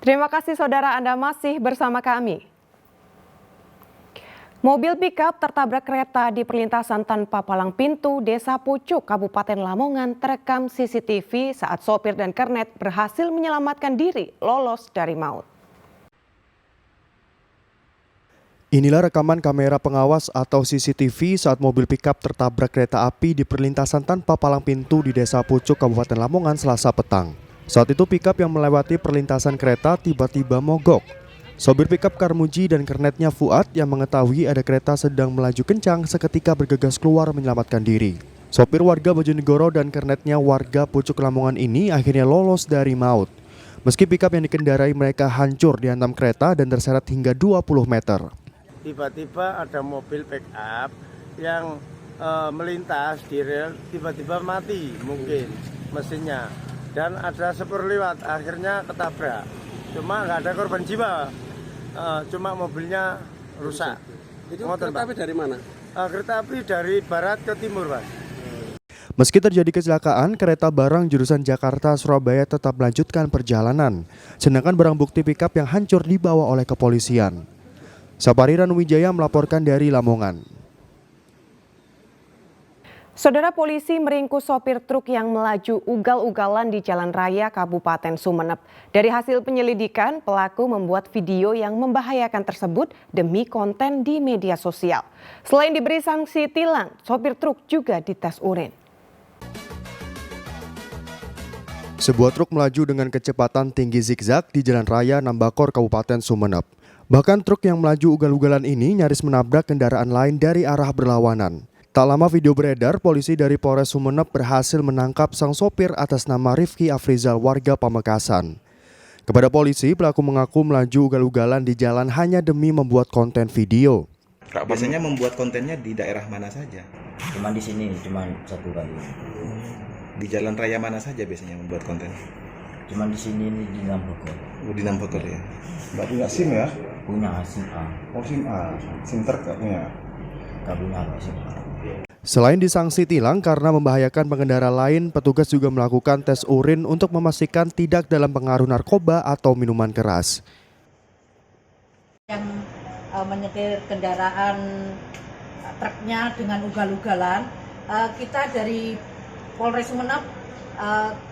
Terima kasih saudara, Anda masih bersama kami. Mobil pickup tertabrak kereta di perlintasan tanpa palang pintu Desa Pucuk, Kabupaten Lamongan terekam CCTV saat sopir dan kernet berhasil menyelamatkan diri lolos dari maut. Inilah rekaman kamera pengawas atau CCTV saat mobil pickup tertabrak kereta api di perlintasan tanpa palang pintu di Desa Pucuk, Kabupaten Lamongan Selasa petang. Saat itu pickup yang melewati perlintasan kereta tiba-tiba mogok. Sopir pickup Karmuji dan kernetnya Fuad yang mengetahui ada kereta sedang melaju kencang seketika bergegas keluar menyelamatkan diri. Sopir warga Bojonegoro dan kernetnya warga Pucuk Lamongan ini akhirnya lolos dari maut. Meski pickup yang dikendarai mereka hancur dihantam kereta dan terseret hingga 20 meter. Tiba-tiba ada mobil pickup yang melintas di rel, tiba-tiba mati mungkin mesinnya. Dan ada sepur lewat, akhirnya ketabrak. Cuma nggak ada korban jiwa. Cuma mobilnya rusak. Itu kereta api dari mana? Kereta api dari barat ke timur, Pak. Meski terjadi kecelakaan, kereta barang jurusan Jakarta-Surabaya tetap melanjutkan perjalanan. Sedangkan barang bukti pickup yang hancur dibawa oleh kepolisian. Sapariran Wijaya melaporkan dari Lamongan. Saudara, polisi meringkus sopir truk yang melaju ugal-ugalan di Jalan Raya Kabupaten Sumeneb. Dari hasil penyelidikan, pelaku membuat video yang membahayakan tersebut demi konten di media sosial. Selain diberi sanksi tilang, sopir truk juga dites urin. Sebuah truk melaju dengan kecepatan tinggi zigzag di Jalan Raya Nambakor, Kabupaten Sumeneb. Bahkan truk yang melaju ugal-ugalan ini nyaris menabrak kendaraan lain dari arah berlawanan. Tak lama video beredar, polisi dari Polres Sumeneb berhasil menangkap sang sopir atas nama Rifki Afrizal warga Pamekasan. Kepada polisi, pelaku mengaku melaju ugal-ugalan di jalan hanya demi membuat konten video. Biasanya membuat kontennya di daerah mana saja? Cuma di sini, cuma satu kali. Di jalan raya mana saja biasanya membuat konten? Cuma di sini di Nambakor. Di Nambakor ya. Mbak punya SIM ya? Punya SIM A. Oh SIM A, SIM truk gak punya? Gak punya SIM A. Selain disangsi tilang karena membahayakan pengendara lain, petugas juga melakukan tes urin untuk memastikan tidak dalam pengaruh narkoba atau minuman keras. Yang menyetir kendaraan truknya dengan ugal-ugalan, kita dari Polres Sumeneb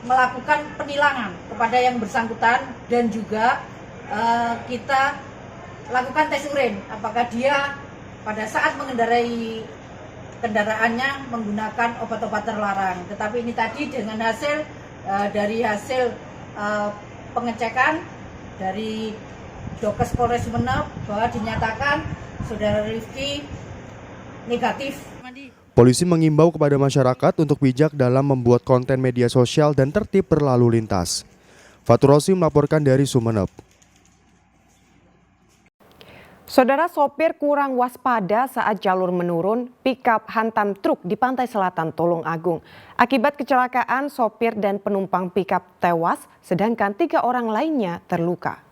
melakukan penilangan kepada yang bersangkutan dan juga kita lakukan tes urin apakah dia pada saat mengendarai kendaraannya menggunakan obat-obat terlarang. Tetapi ini tadi dengan hasil dari hasil pengecekan dari Dokes Polres Sumeneb bahwa dinyatakan saudara Rifki negatif. Polisi mengimbau kepada masyarakat untuk bijak dalam membuat konten media sosial dan tertib berlalu lintas. Fatur Rosi melaporkan dari Sumeneb. Saudara, sopir kurang waspada saat jalur menurun, pickup hantam truk di pantai selatan Tulung Agung. Akibat kecelakaan, sopir dan penumpang pickup tewas, sedangkan 3 orang lainnya terluka.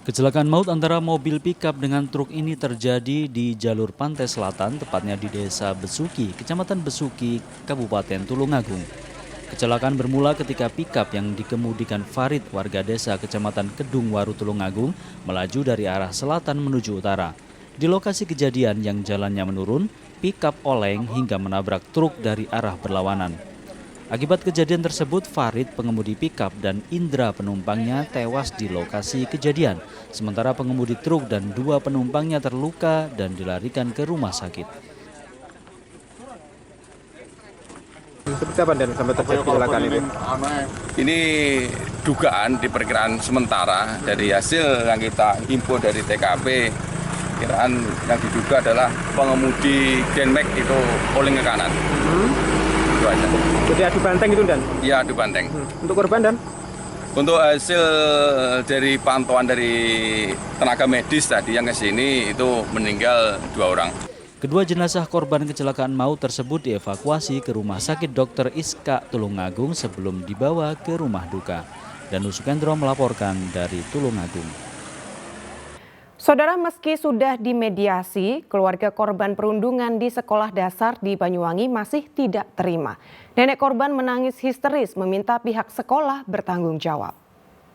Kecelakaan maut antara mobil pickup dengan truk ini terjadi di jalur pantai selatan, tepatnya di Desa Besuki, Kecamatan Besuki, Kabupaten Tulung Agung. Kecelakaan bermula ketika pickup yang dikemudikan Farid, warga desa Kecamatan Kedungwaru, Tulung Agung, melaju dari arah selatan menuju utara. Di lokasi kejadian yang jalannya menurun, pickup oleng hingga menabrak truk dari arah berlawanan. Akibat kejadian tersebut, Farid, pengemudi pickup, dan Indra, penumpangnya, tewas di lokasi kejadian. Sementara pengemudi truk dan 2 penumpangnya terluka dan dilarikan ke rumah sakit. Seperti apa dan sampai terjadi kecelakaan ini? Ini dugaan diperkiraan sementara dari hasil yang kita info dari TKP, kiraan yang diduga adalah pengemudi Genmax itu oleng ke kanan. Itu aja. Jadi adu banteng itu Dan? Iya, adu banteng. Untuk korban Dan? Untuk hasil dari pantauan dari tenaga medis tadi yang ke sini itu meninggal 2 orang. Kedua jenazah korban kecelakaan maut tersebut dievakuasi ke Rumah Sakit Dr. Iska Tulung Agung sebelum dibawa ke rumah duka. Danus Sukendro melaporkan dari Tulung Agung. Saudara, meski sudah dimediasi, keluarga korban perundungan di sekolah dasar di Banyuwangi masih tidak terima. Nenek korban menangis histeris meminta pihak sekolah bertanggung jawab.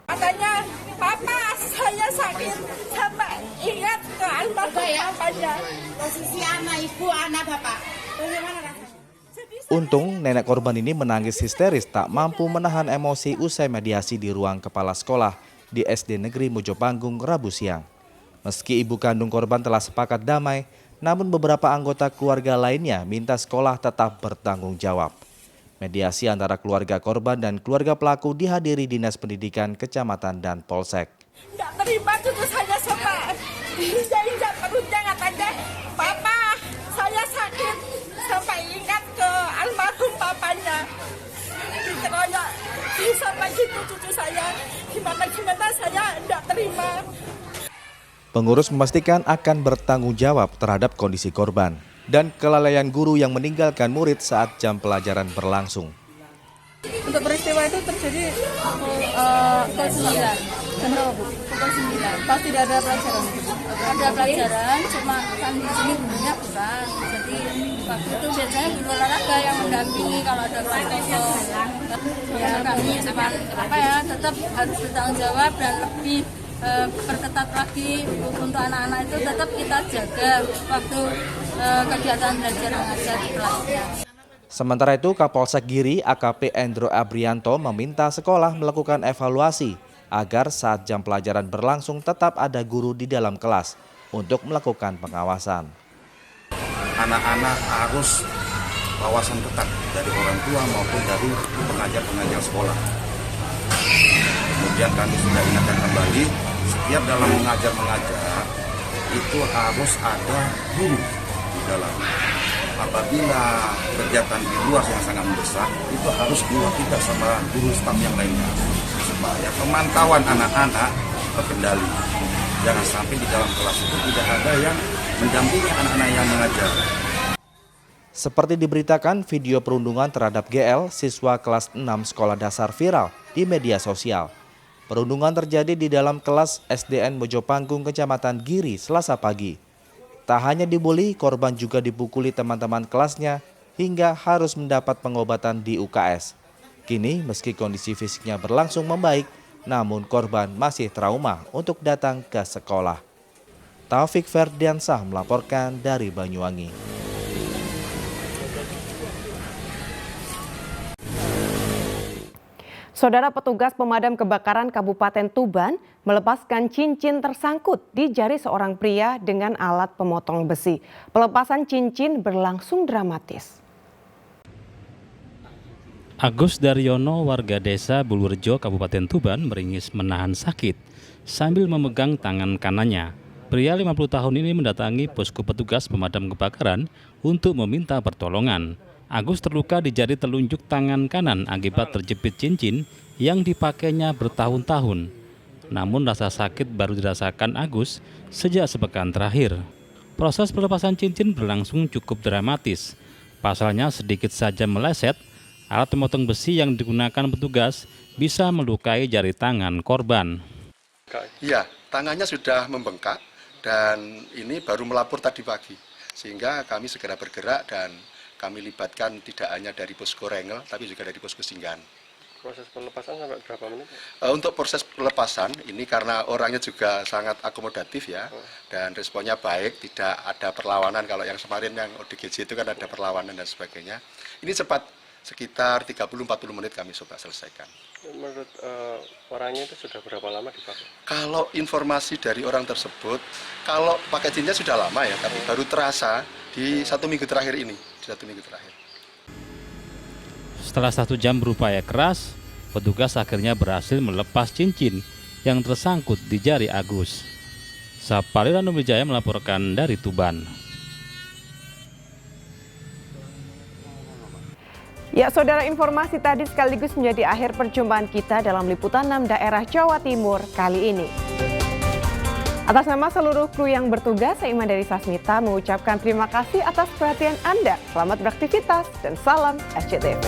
Katanya, Papa, saya sakit sampai ingat ke almarhum papanya. Posisi anak ibu, anak bapak. Bagaimana rasanya? Untung nenek korban ini menangis histeris tak mampu menahan emosi usai mediasi di ruang kepala sekolah di SD Negeri Mojopanggung Rabu siang. Meski ibu kandung korban telah sepakat damai, namun beberapa anggota keluarga lainnya minta sekolah tetap bertanggung jawab. Mediasi antara keluarga korban dan keluarga pelaku dihadiri Dinas Pendidikan Kecamatan dan Polsek. Nggak terima cucu saya sampai injak perutnya, katanya, Papa, saya sakit sampai ingat ke almarhum papanya. Dikeroyok sampai gitu cucu saya, gimana saya nggak terima. Pengurus memastikan akan bertanggung jawab terhadap kondisi korban dan kelalaian guru yang meninggalkan murid saat jam pelajaran berlangsung. Untuk peristiwa itu terjadi pukul 9. Jam berapa, Bu? Pukul 9. Pas tidak ada pelajaran? Ada pelajaran, cuma kan di sini gurunya bukan. Jadi waktu itu biasanya guru olahraga yang mendampingi kalau ada kelas kosong. Ya kami cuma tetap harus bertanggung jawab dan lebih perketat lagi untuk anak-anak itu tetap kita jaga waktu kegiatan belajar mengajar di kelasnya. Sementara itu Kapolsek Giri AKP Endro Abrianto meminta sekolah melakukan evaluasi agar saat jam pelajaran berlangsung tetap ada guru di dalam kelas untuk melakukan pengawasan. Anak-anak harus pengawasan ketat dari orang tua maupun dari pengajar-pengajar sekolah. Kemudian kami sudah ingatkan kembali, setiap dalam mengajar itu harus ada guru di dalam. Apabila kegiatan di luar yang sangat mendesak, itu harus diwakilkan sama guru staf yang lainnya supaya pemantauan anak-anak terkendali. Jangan sampai di dalam kelas itu tidak ada yang mendampingi anak-anak yang mengajar. Seperti diberitakan, video perundungan terhadap GL, siswa kelas 6 sekolah dasar viral di media sosial. Perundungan terjadi di dalam kelas SDN Mojopanggung, Kecamatan Giri, Selasa pagi. Tak hanya dibully, korban juga dipukuli teman-teman kelasnya hingga harus mendapat pengobatan di UKS. Kini, meski kondisi fisiknya berlangsung membaik, namun korban masih trauma untuk datang ke sekolah. Taufik Ferdiansah melaporkan dari Banyuwangi. Saudara, petugas pemadam kebakaran Kabupaten Tuban melepaskan cincin tersangkut di jari seorang pria dengan alat pemotong besi. Pelepasan cincin berlangsung dramatis. Agus Daryono, warga desa Bulurjo, Kabupaten Tuban, meringis menahan sakit sambil memegang tangan kanannya. Pria 50 tahun ini mendatangi posko petugas pemadam kebakaran untuk meminta pertolongan. Agus terluka di jari telunjuk tangan kanan akibat terjepit cincin yang dipakainya bertahun-tahun. Namun rasa sakit baru dirasakan Agus sejak sepekan terakhir. Proses pelepasan cincin berlangsung cukup dramatis. Pasalnya sedikit saja meleset, alat pemotong besi yang digunakan petugas bisa melukai jari tangan korban. Iya, tangannya sudah membengkak dan ini baru melapor tadi pagi. Sehingga kami segera bergerak dan kami libatkan tidak hanya dari posko Rengel, tapi juga dari posko Singgahan. Proses pelepasan sampai berapa menit? Untuk proses pelepasan, ini karena orangnya juga sangat akomodatif ya, dan responnya baik, tidak ada perlawanan. Kalau yang kemarin yang ODGJ itu kan ada perlawanan dan sebagainya. Ini cepat, sekitar 30-40 menit kami coba selesaikan. Menurut orangnya itu sudah berapa lama dipakai? Kalau informasi dari orang tersebut, kalau pakai cincinnya sudah lama ya, tapi baru terasa di 1 minggu terakhir ini. 1 minggu terakhir. Setelah 1 jam berupaya keras, petugas akhirnya berhasil melepas cincin yang tersangkut di jari Agus. Sapari Ranubijaya melaporkan dari Tuban. Ya, saudara, informasi tadi sekaligus menjadi akhir perjumpaan kita dalam liputan 6 daerah Jawa Timur kali ini. Atas nama seluruh kru yang bertugas, saya Iman dari Sasmita mengucapkan terima kasih atas perhatian Anda. Selamat beraktivitas dan salam SCTV.